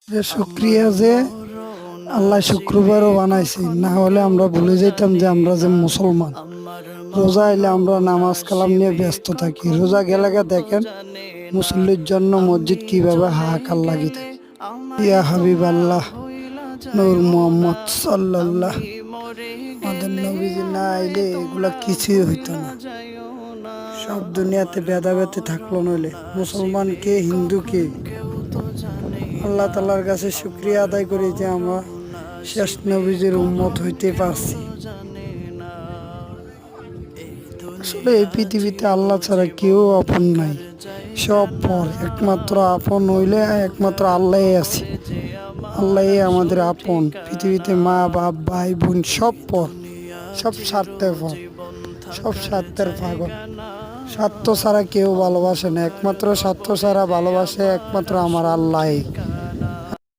শুক্রিয়া যে আল্লাহ শুক্রবারও বানাইছে, না হলে আমরা ভুলে যেতাম যে আমরা যে মুসলমান। রোজা এলে আমরা নামাজ কালাম নিয়ে ব্যস্ত থাকি, রোজা গেলে দেখেন মুসল্লির জন্য মসজিদ কিভাবে হাহাকার লাগি থাকে। ইয়া হাবিব আল্লাহ নূর মোহাম্মদ সাল্লাল্লাহ, আমাদের নবীজি না আইলে এগুলা কিছুই হইতো না। সব দুনিয়াতে ভেদাভেদে থাকলো, নইলে মুসলমান কে হিন্দু কে। আল্লাহ তাআলার কাছে শুকরিয়া আদায় করি যে আমরা শেষ নবীজির উম্মত হইতে পারছি। আসলে এই পৃথিবীতে আল্লাহ ছাড়া কেউ আপন নাই, সব পর। একমাত্র আপন হইলে একমাত্র আল্লাহ আছে। আল্লাহ আমাদের আপন। পৃথিবীতে মা বাপ ভাই বোন সব পর, সব স্বার্থের পর, সব স্বার্থের পাগল। স্বার্থ ছাড়া কেউ ভালোবাসে না, একমাত্র স্বার্থ ছাড়া ভালোবাসে একমাত্র আমার আল্লাহ।